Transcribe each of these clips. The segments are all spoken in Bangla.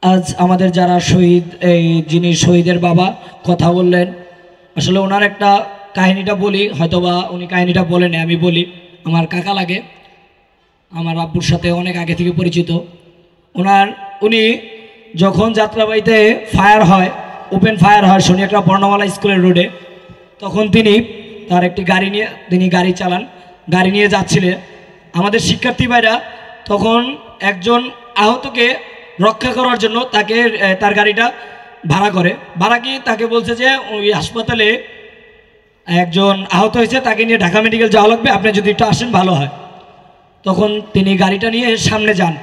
আজ আমাদের যারা শহীদ, এই যিনি শহীদের বাবা কথা বললেন, আসলে ওনার একটা কাহিনীটা বলি, হয়তোবা উনি কাহিনীটা বলেন, আমি বলি। আমার কাকা লাগে, আমার আব্বুর সাথে অনেক আগে থেকে পরিচিত। উনি যখন যাত্রাবাড়িতে ফায়ার হয়, ওপেন ফায়ার হয় শনিয়াকড়া বর্ণমালা স্কুলের রোডে, তখন তিনি তার একটি গাড়ি নিয়ে গাড়ি চালান, গাড়ি নিয়ে যাচ্ছিলেন। আমাদের শিক্ষার্থী ভাইরা তখন একজন আহতকে রক্ষা করার জন্য তার গাড়িটা ভাড়া কি তাকে বলছে যে ওই হাসপাতালে একজন আহত হয়েছে, তাকে নিয়ে ঢাকা মেডিকেল যাওয়া লাগবে, আপনি যদি একটু আসেন ভালো হয়। তখন তিনি গাড়িটা নিয়ে সামনে যান।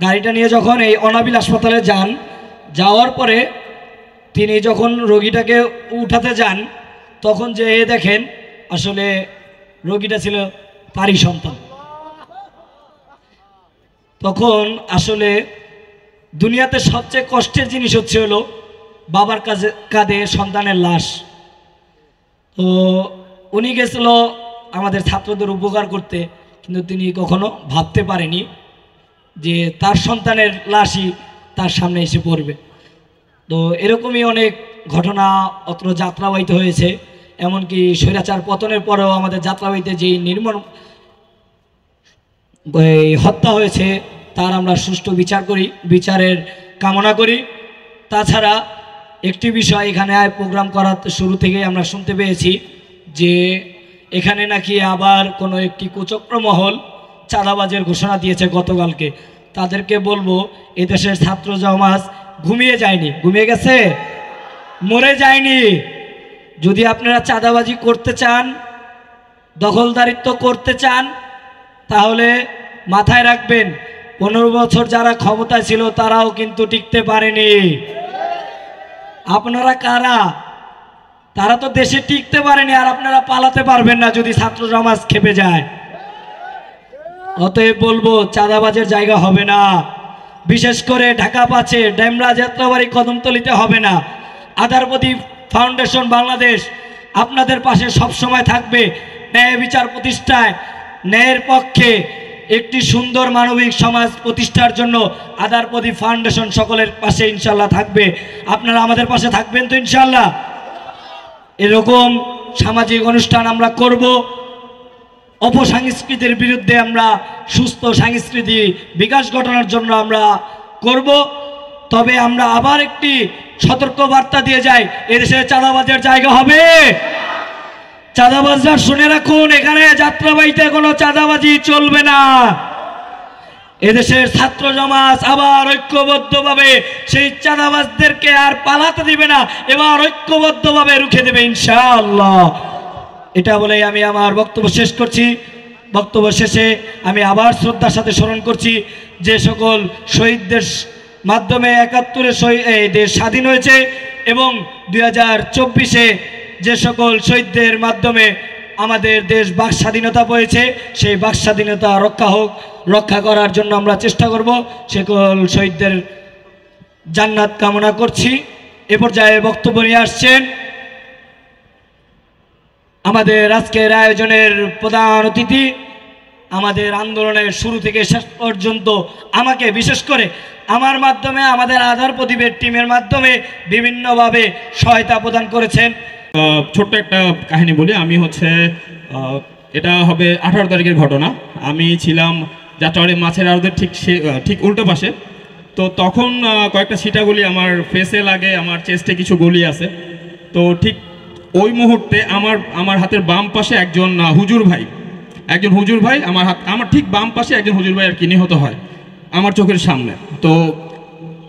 গাড়িটা নিয়ে যখন এই অনাবিল হাসপাতালে যাওয়ার পরে তিনি যখন রোগীটাকে উঠাতে যান, তখন যে দেখেন আসলে রোগীটা ছিল তারই সন্তান। তখন আসলে দুনিয়াতে সবচেয়ে কষ্টের জিনিস হলো বাবার কাঁধে সন্তানের লাশ। তো উনি গেছিল আমাদের ছাত্রদের উপকার করতে, কিন্তু তিনি কখনো ভাবতে পারেনি যে তার সন্তানের লাশই তার সামনে এসে পড়বে। তো এরকমই অনেক ঘটনা অত্র যাত্রাবাড়িতে হয়েছে। এমনকি স্বৈরাচার পতনের পরেও আমাদের যাত্রাবাড়িতে যেই নির্মম হত্যা হয়েছে তার আমরা সুষ্ঠু বিচারের কামনা করি। তাছাড়া একটি বিষয়, এখানে প্রোগ্রাম করার শুরু থেকেই আমরা শুনতে পেয়েছি যে এখানে নাকি আবার কোনো একটি কুচক্র মহল চাঁদাবাজের ঘোষণা দিয়েছে গতকালকে। তাদেরকে বলবো, এদেশের ছাত্র সমাজ ঘুমিয়ে যায়নি, ঘুমিয়ে গেছে, মরে যায়নি। যদি আপনারা চাঁদাবাজি করতে চান, দখলদারিত্ব করতে চান, তাহলে মাথায় রাখবেন 15 বছর যারা ক্ষমতায় ছিল তারাও কিন্তু টিকতে পারেনি। আপনারা কারা? তারা তো দেশে টিকতে পারেনি, আর আপনারা পালাতে পারবেন না যদি ছাত্র সমাজ খেপে যায়। অতএব বলবো, চাঁদাবাজের জায়গা হবে না। বিশেষ করে ঢাকা 5-এ ডেমরা যাত্রাবাড়ি কদমতলিতে হবে না। আধারপতি ফাউন্ডেশন বাংলাদেশ আপনাদের পাশে সবসময় থাকবে। ন্যায় বিচার প্রতিষ্ঠায়, ন্যায়ের পক্ষে একটি সুন্দর মানবিক সমাজ প্রতিষ্ঠার জন্য আধারপতি ফাউন্ডেশন সকলের পাশে ইনশাল্লাহ থাকবে। আপনারা আমাদের পাশে থাকবেন তো ইনশাল্লাহ? এরকম সামাজিক অনুষ্ঠান আমরা করব। অপসংস্কৃতির বিরুদ্ধে আমরা সুস্থ সংস্কৃতি বিকাশ ঘটানোর জন্য আমরা করব। তবে আমরা আবার একটি সতর্ক বার্তা দিয়ে যাই, এদেশে চাঁদাবাজের জায়গা হবে। চাঁদাবাজরা শুনে রাখুন, এখানে যাত্রাবাড়িতে কোনো চাঁদাবাজি চলবে না। এদেশের ছাত্র সমাজ আবার ঐক্যবদ্ধভাবে সেই চাঁদাবাজদেরকে আর পালাতে দিবে না, এবার ঐক্যবদ্ধভাবে রুখে দেবে ইনশাআল্লাহ। এটা বলে আমি আমার বক্তব্য শেষ করছি। বক্তব্য শেষে আমি আবার শ্রদ্ধার সাথে স্মরণ করছি যে সকল শহীদদের মাধ্যমে 71-এ দেশ স্বাধীন হয়েছে এবং 2024-এ যে সকল শহীদদের মাধ্যমে আমাদের দেশ বাক স্বাধীনতা পেয়েছে, সেই বাক স্বাধীনতা রক্ষা করার জন্য আমরা চেষ্টা করব। সকল শহীদদের জান্নাত কামনা করছি। এ পর্যায়ে বক্তব্য নিয়ে আসছেন আমাদের আজকের আয়োজনের প্রধান অতিথি, আমাদের আন্দোলনের শুরু থেকে শেষ পর্যন্ত আমাকে বিশেষ করে আমার মাধ্যমে, আমাদের আধার প্রদীপের টিমের মাধ্যমে বিভিন্নভাবে সহায়তা প্রদান করেছেন। ছোট্ট একটা কাহিনী বলি। আমি এটা হবে 18 তারিখের ঘটনা। আমি ছিলাম যাত্রাবাড়ি মাছের আড়তের ঠিক উল্টো পাশে। তো তখন কয়েকটা ছিটাগুলি আমার ফেসে লাগে, আমার চেস্টে কিছু গুলি আছে। তো ঠিক ওই মুহূর্তে আমার হাতের বাম পাশে একজন হুজুর ভাই আমার ঠিক বাম পাশে একজন হুজুর ভাই আর কি নিহত হয় আমার চোখের সামনে। তো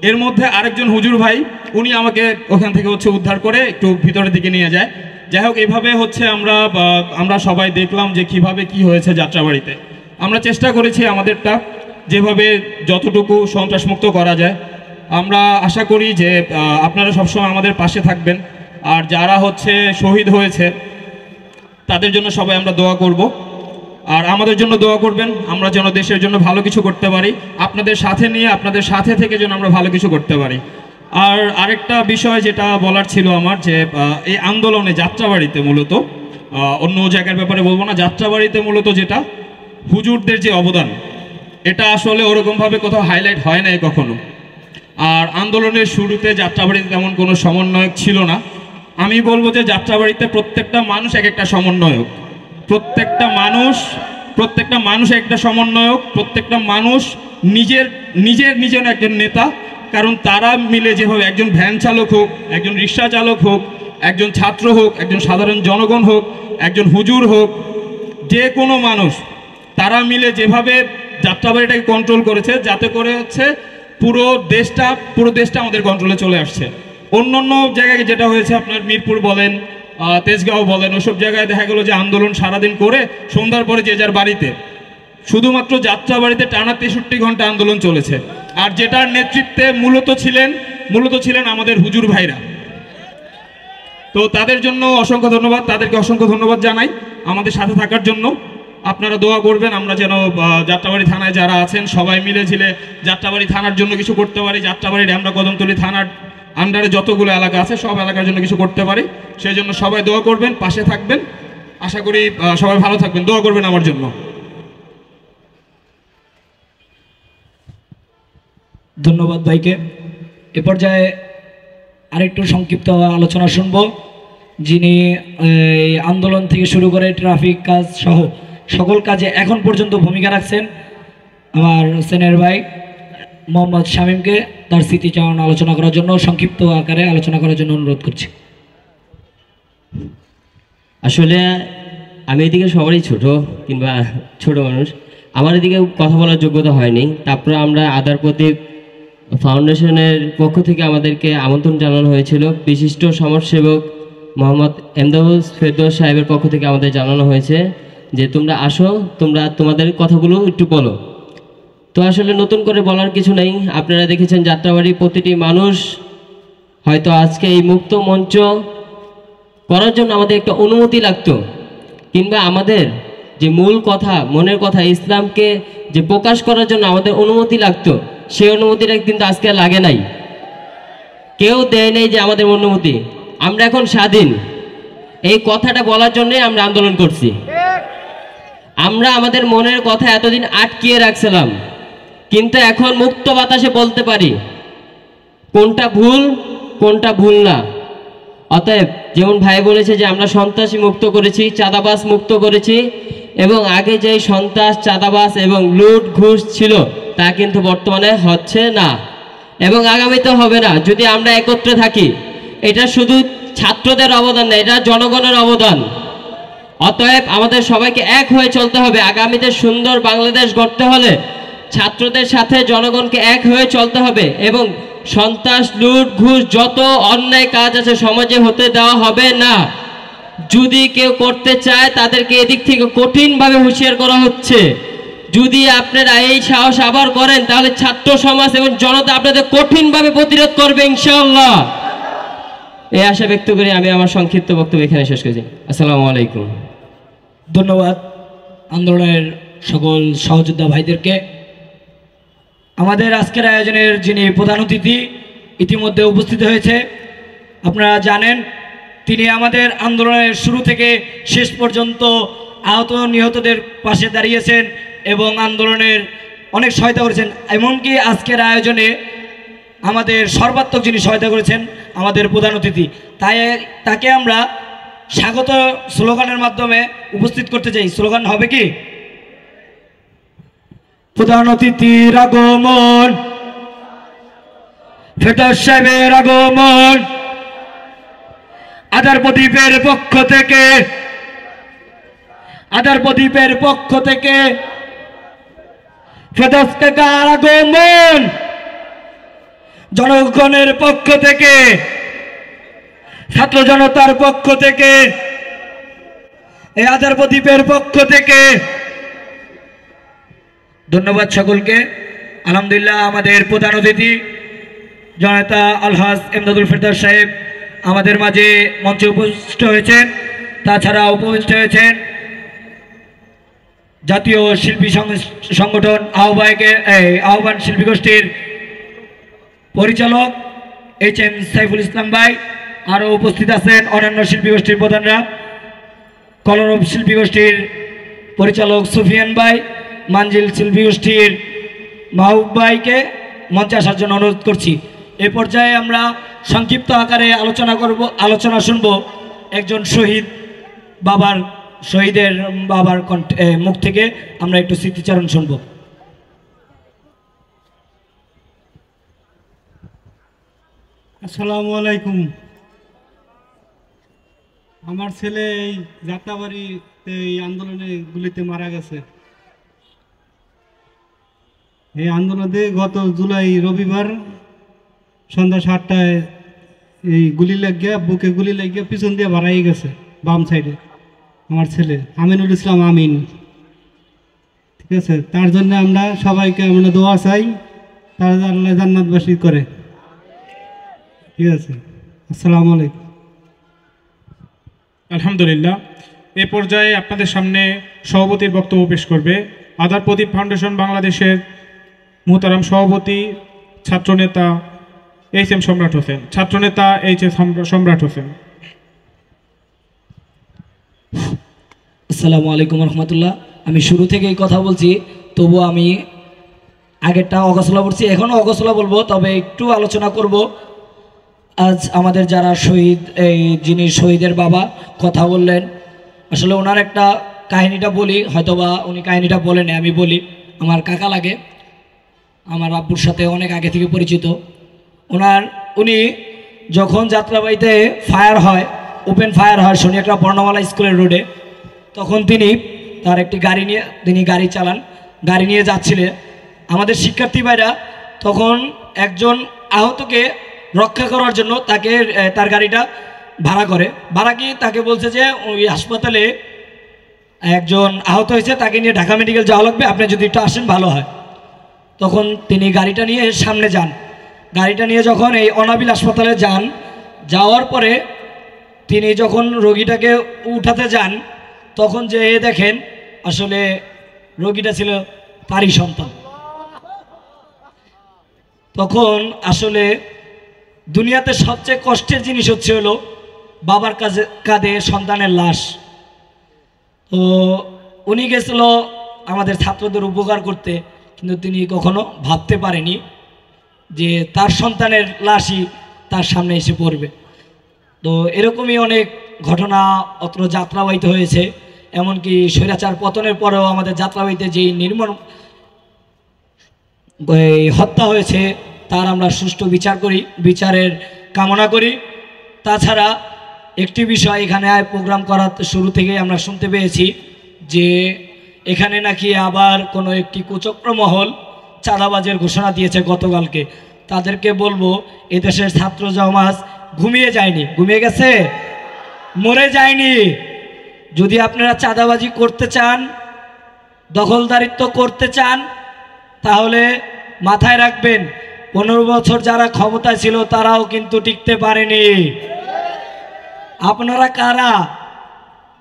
এর মধ্যে আরেকজন হুজুর ভাই, উনি আমাকে ওখান থেকে উদ্ধার করে একটু ভিতরের দিকে নিয়ে যায়। যাই হোক, এভাবে আমরা সবাই দেখলাম যে কিভাবে কি হয়েছে যাত্রাবাড়িতে। আমরা চেষ্টা করেছি আমাদেরটা যেভাবে যতটুকু সন্ত্রাসমুক্ত করা যায়। আমরা আশা করি যে আপনারা সবসময় আমাদের পাশে থাকবেন। আর যারা শহীদ হয়েছে তাদের জন্য সবাই আমরা দোয়া করব, আর আমাদের জন্য দোয়া করবেন, আমরা যেন দেশের জন্য ভালো কিছু করতে পারি। আপনাদের সাথে নিয়ে, আপনাদের সাথে থেকে যেন আমরা ভালো কিছু করতে পারি। আর আরেকটা বিষয় যেটা বলার ছিল আমার, যে এই আন্দোলনে যাত্রাবাড়িতে মূলত, অন্য জায়গার ব্যাপারে বলবো না, যাত্রাবাড়িতে মূলত যেটা হুজুরদের যে অবদান, এটা আসলে ওরকমভাবে কোথাও হাইলাইট হয় নাই কখনো। আর আন্দোলনের শুরুতে যাত্রাবাড়িতে তেমন কোনো সমন্বয়ক ছিল না। আমি বলবো যে যাত্রাবাড়িতে প্রত্যেকটা মানুষ এক একটা সমন্বয়ক, প্রত্যেকটা মানুষ একটা সমন্বয়ক, প্রত্যেকটা মানুষ নিজের একজন নেতা। কারণ তারা মিলে যেভাবে, একজন ভ্যান চালক হোক, একজন রিক্সা চালক হোক, একজন ছাত্র হোক, একজন সাধারণ জনগণ হোক, একজন হুজুর হোক, যে কোনো মানুষ, তারা মিলে যেভাবে যাত্রাবাড়িটাকে কন্ট্রোল করেছে, যাতে করে হচ্ছে পুরো দেশটা আমাদের কন্ট্রোলে চলে আসছে। অন্য জায়গায় যেটা হয়েছে, আপনার মিরপুর বলেন, তেজগাঁও বলেন, ওসব জায়গায় দেখা গেল যে আন্দোলন সারাদিন করে সন্ধ্যার পরে যে যার বাড়িতে। শুধুমাত্র যাত্রাবাড়িতে টানা 63 ঘন্টা আন্দোলন চলেছে। আর যেটার নেতৃত্বে মূলত ছিলেন আমাদের হুজুর ভাইরা। তো তাদের জন্য অসংখ্য ধন্যবাদ, তাদেরকে অসংখ্য ধন্যবাদ জানাই আমাদের সাথে থাকার জন্য। আপনারা দোয়া করবেন আমরা যেন যাত্রাবাড়ি থানায় যারা আছেন সবাই মিলে ঝিলে যাত্রাবাড়ি থানার জন্য কিছু করতে পারি, যাত্রাবাড়ি ড্যামরা কদমতলী থানার আন্ডারে যতগুলো এলাকা আছে সব এলাকার জন্য কিছু করতে পারি। সেই জন্য সবাই দোয়া করবেন, পাশে থাকবেন। আশা করি সবাই ভালো থাকবেন, দোয়া করবেন আমার জন্য। ধন্যবাদ ভাইকে। এ পর্যায়ে আরেকটু সংক্ষিপ্ত আলোচনা শুনব, যিনি আন্দোলন থেকে শুরু করে ট্রাফিক কাজ সহ সকল কাজে এখন পর্যন্ত ভূমিকা রাখছেন আমার সেনের ভাই মোহাম্মদ শামীমকে তার স্মৃতিচারণ আলোচনা করার জন্য, সংক্ষিপ্ত আকারে আলোচনা করার জন্য অনুরোধ করছি। আসলে আমি এদিকে সবারই কিংবা ছোট মানুষ, আমার এদিকে কথা বলার যোগ্যতা হয়নি। তারপরে আমরা আদার প্রদীপ ফাউন্ডেশনের পক্ষ থেকে আমাদেরকে আমন্ত্রণ জানানো হয়েছিল, বিশিষ্ট সমাজসেবক মোহাম্মদ এমদাদুল ফেরদৌস সাহেবের পক্ষ থেকে আমাদের জানানো হয়েছে যে তোমরা আসো, তোমরা তোমাদের কথাগুলো একটু বলো। তো আসলে নতুন করে বলার কিছু নেই। আপনারা দেখেছেন যাত্রাবাড়ির প্রতিটি মানুষ হয়তো আজকে এই মুক্ত মঞ্চ করার জন্য আমাদের একটা অনুমতি লাগতো, কিংবা আমাদের যে মূল কথা, মনের কথা, ইসলামকে যে প্রকাশ করার জন্য আমাদের অনুমতি লাগতো, সেই অনুমতিটা কিন্তু আজকে লাগে নাই, কেউ দেয় নাই যে আমাদের অনুমতি। আমরা এখন স্বাধীন, এই কথাটা বলার জন্যই আমরা আন্দোলন করছি। আমরা আমাদের মনের কথা এতদিন আটকিয়ে রাখছিলাম, কিন্তু এখন মুক্ত বাতাসে বলতে পারি কোনটা ভুল না। অতএব যেমন ভাই বলেছে যে আমরা সন্ত্রাসী মুক্ত করেছি, চাঁদাবাজ মুক্ত করেছি, এবং আগে যেই সন্ত্রাস, চাঁদাবাজ এবং লুট ঘুষ ছিল তা কিন্তু বর্তমানে হচ্ছে না এবং আগামীতে হবে না যদি আমরা একত্রে থাকি। এটা শুধু ছাত্রদের অবদান না, এটা জনগণের অবদান। অতএব আমাদের সবাইকে এক হয়ে চলতে হবে। আগামীতে সুন্দর বাংলাদেশ গড়তে হলে ছাত্রদের সাথে জনগণকে এক হয়ে চলতে হবে এবং সন্ত্রাস, লুট, ঘুষ, যত অন্যায় কাজ আছে সমাজে হতে দেওয়া হবে না। যদি কেউ করতে চায় তাদেরকে এদিক থেকে কঠিনভাবে হুঁশিয়ার করা হচ্ছে। যদি আপনারা এই সাহস আবার করেন তাহলে ছাত্র সমাজ এবং জনতা আপনাদের কঠিনভাবে প্রতিরোধ করবে ইনশাআল্লাহ। এই আশা ব্যক্ত করে আমি আমার সংক্ষিপ্ত বক্তব্য এখানে শেষ করছি। আসসালামু আলাইকুম। ধন্যবাদ আন্দোলনের সকল সহযোদ্ধা ভাইদেরকে। আমাদের আজকের আয়োজনের যিনি প্রধান অতিথি ইতিমধ্যে উপস্থিত হয়েছে, আপনারা জানেন তিনি আমাদের আন্দোলনের শুরু থেকে শেষ পর্যন্ত আহত নিহতদের পাশে দাঁড়িয়েছেন এবং আন্দোলনের অনেক সহায়তা করেছেন। এমনকি আজকের আয়োজনে আমাদের সর্বাত্মক যিনি সহায়তা করেছেন আমাদের প্রধান অতিথি, তাকে আমরা স্বাগত স্লোগানের মাধ্যমে উপস্থিত করতে চাই। স্লোগান হবে কি? প্রধান অতিথির আগমন, ফেরদৌস সাহেবের আগমন, আদার প্রদীপের পক্ষ থেকে ফেরদৌস কাকার আগমন, জনগণের পক্ষ থেকে, ছাত্র জনতার পক্ষ থেকে, এই আদার প্রদীপের পক্ষ থেকে ধন্যবাদ সকলকে। আলহামদুলিল্লাহ আমাদের প্রধান অতিথি জনতা আলহাজ এমদাদুল ফেরদৌস সাহেব আমাদের মাঝে মঞ্চে উপস্থিত হয়েছেন। তাছাড়া উপস্থিত হয়েছেন জাতীয় শিল্পী সংগঠন আহ্বান শিল্পী গোষ্ঠীর পরিচালক HM সাইফুল ইসলাম ভাই। আরও উপস্থিত আছেন অন্যান্য শিল্পী গোষ্ঠীর প্রধানরা, কলরব শিল্পী গোষ্ঠীর পরিচালক সুফিয়ান ভাই, মানজিল শিল্পী গোষ্ঠীর মাহবুব ভাইকে মঞ্চে আসার জন্য অনুরোধ করছি। এই পর্যায়ে আমরা সংক্ষিপ্ত আকারে আলোচনা শুনব একজন শহীদের বাবার মুখ থেকে আমরা একটু স্মৃতিচারণ শুনব। আসসালামু আলাইকুম। আমার ছেলে এই যাত্রাবাড়িতে এই আন্দোলনে গুলিতে মারা গেছে। এই আন্দোলনে গত জুলাই রবিবার সন্ধ্যা 7টায় এই গুলি লাগিয়ে বুকে গুলি লাগিয়ে পিছন দিয়ে বাড়াই গেছে বাম সাইডে আমার ছেলে আমিনুল ইসলাম আমিন। ঠিক আছে, তার জন্য আমরা সবাইকে আমরা দোয়া চাই, তারা আল্লাহ জান্নাতবাসী করে। ঠিক আছে, আসসালামু আলাইকুম। আলহামদুলিল্লাহ, এ পর্যায়ে আপনাদের সামনে সভাপতির বক্তব্য পেশ করবে আধার প্রদীপ ফাউন্ডেশন বাংলাদেশের মোহতারাম সভাপতি ছাত্রনেতা এইচ.এম. সম্রাট হোসেন। ছাত্রনেতা এইচ.এম. সম্রাট হোসেন। আসসালামু আলাইকুম রহমতুল্লাহ। আমি শুরু থেকেই কথা বলছি, তবু আমি আগেরটা অগোছলা বলছি, এখনও অগোছলা বলবো, তবে একটু আলোচনা করব। আজ আমাদের যারা যিনি শহীদের বাবা কথা বললেন, আসলে ওনার একটা কাহিনীটা বলি, হয়তোবা উনি কাহিনীটা বলেন, আমি বলি। আমার কাকা লাগে, আমার আব্বুর সাথে অনেক আগে থেকে পরিচিত। উনি যখন যাত্রাবাড়িতে ফায়ার হয়, ওপেন ফায়ার হয় শনিয়াকড়া বর্ণমালা স্কুলের রোডে, তখন তিনি তার একটি গাড়ি চালান, গাড়ি নিয়ে যাচ্ছিলেন। আমাদের শিক্ষার্থী ভাইরা তখন একজন আহতকে রক্ষা করার জন্য তার গাড়িটা ভাড়া কি তাকে বলছে যে ওই হাসপাতালে একজন আহত হয়েছে, তাকে নিয়ে ঢাকা মেডিকেল যাওয়া লাগবে, আপনি যদি একটু আসেন ভালো হয়। তখন তিনি গাড়িটা নিয়ে সামনে যান। গাড়িটা নিয়ে যখন এই অনাবিল হাসপাতালে যাওয়ার পরে তিনি যখন রোগীটাকে উঠাতে যান, তখন যে দেখেন আসলে রোগীটা ছিল তারই সন্তান। তখন আসলে দুনিয়াতে সবচেয়ে কষ্টের জিনিস হলো বাবার কাঁধে সন্তানের লাশ। তো উনি গেছিল আমাদের ছাত্রদের উপকার করতে, কিন্তু তিনি কখনো ভাবতে পারেনি যে তার সন্তানের লাশই তার সামনে এসে পড়বে। তো এরকমই অনেক ঘটনা অত্র যাত্রাবাড়িতে হয়েছে। এমনকি স্বৈরাচার পতনের পরেও আমাদের যাত্রাবাড়িতে যেই নির্মম হত্যা হয়েছে তার আমরা সুষ্ঠু বিচারের কামনা করি। তাছাড়া একটি বিষয় এখানে প্রোগ্রাম করার শুরু থেকেই আমরা শুনতে পেয়েছি যে এখানে নাকি আবার কোনো একটি কুচক্র মহল চাঁদাবাজের ঘোষণা দিয়েছে গতকালকে। তাদেরকে বলবো, এদেশের ছাত্র সমাজ ঘুমিয়ে যায়নি, ঘুমিয়ে গেছে, মরে যায়নি। যদি আপনারা চাঁদাবাজি করতে চান, দখলদারিত্ব করতে চান, তাহলে মাথায় রাখবেন 15 বছর যারা ক্ষমতায় ছিল তারাও কিন্তু টিকতে পারেনি। আপনারা কারা?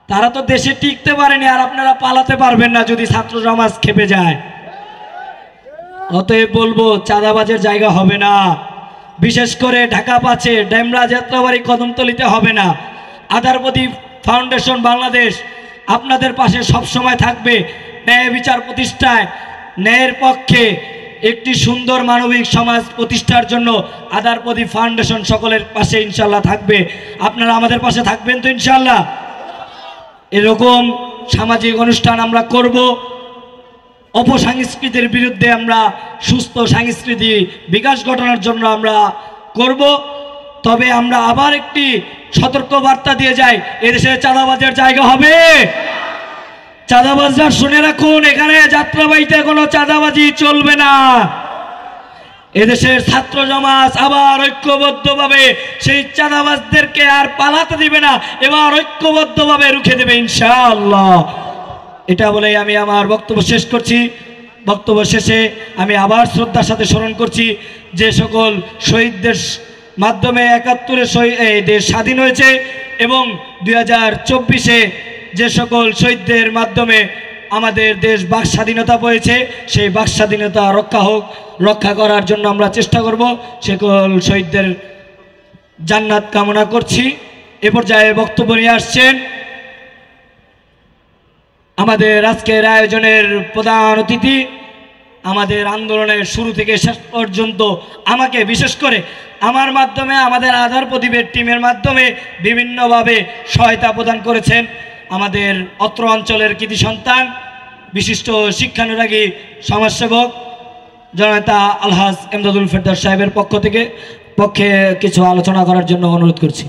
তারা তো দেশে টিকতে পারেনি, আর আপনারা পালাতে পারবেন না যদি ছাত্র সমাজ খেপে যায়। অতএব বলবো, চাঁদাবাজের জায়গা হবে না, বিশেষ করে ঢাকা 5-এ ডেমরা যাত্রাবাড়ি কদমতলিতে হবে না। আধার প্রদীপ ফাউন্ডেশন বাংলাদেশ আপনাদের পাশে সব সময় থাকবে। ন্যায় বিচার প্রতিষ্ঠায়, ন্যায়ের পক্ষে একটি সুন্দর মানবিক সমাজ প্রতিষ্ঠার জন্য আধার প্রদীপ ফাউন্ডেশন সকলের পাশে ইনশাল্লাহ থাকবে। আপনারা আমাদের পাশে থাকবেন তো ইনশাল্লাহ? এরকম সামাজিক অনুষ্ঠান আমরা করব। অপসংস্কৃতির বিরুদ্ধে আমরা সুস্থ সংস্কৃতি বিকাশ ঘটানোর জন্য আমরা করব। তবে আমরা আবার একটি সতর্ক বার্তা দিয়ে যাই, এদেশে চাঁদাবাজের জায়গা হবে। চাঁদাবাজরা শুনে রাখুন, এখানে যাত্রাবাড়িতে কোনো চাঁদাবাজি চলবে না। এদেশের ছাত্র সমাজ আবার ঐক্যবদ্ধভাবে সেই চাঁদাবাজদেরকে আর পালাতে দিবে না, এবার ঐক্যবদ্ধভাবে রুখে দেবে ইনশাআল্লাহ। এটা বলে আমি আমার বক্তব্য শেষ করছি। বক্তব্য শেষে আমি আবার শ্রদ্ধার সাথে স্মরণ করছি যে সকল শহীদদের মাধ্যমে ৭১-এ দেশ স্বাধীন হয়েছে এবং ২০২৪-এ যে সকল শহীদদের মাধ্যমে আমাদের দেশ বাক স্বাধীনতা পেয়েছে, সেই বাক স্বাধীনতা রক্ষা করার জন্য আমরা চেষ্টা করব। সকল শহীদদের জান্নাত কামনা করছি। এ পর্যায়ে বক্তব্য নিয়ে আসছেন আমাদের আজকের আয়োজনের প্রধান অতিথি আমাদের আন্দোলনের শুরু থেকে শেষ পর্যন্ত আমাকে বিশেষ করে আমার মাধ্যমে আমাদের আধার প্রদীপের টিমের মাধ্যমে বিভিন্নভাবে সহায়তা প্রদান করেছেন। আমাদের অত্র অঞ্চলের কৃতি সন্তান বিশিষ্ট শিক্ষানুরাগী সমাজসেবক জননেতা আলহাজ এমদাদুল ফেরদৌস সাহেবের পক্ষে কিছু আলোচনা করার জন্য অনুরোধ করছি।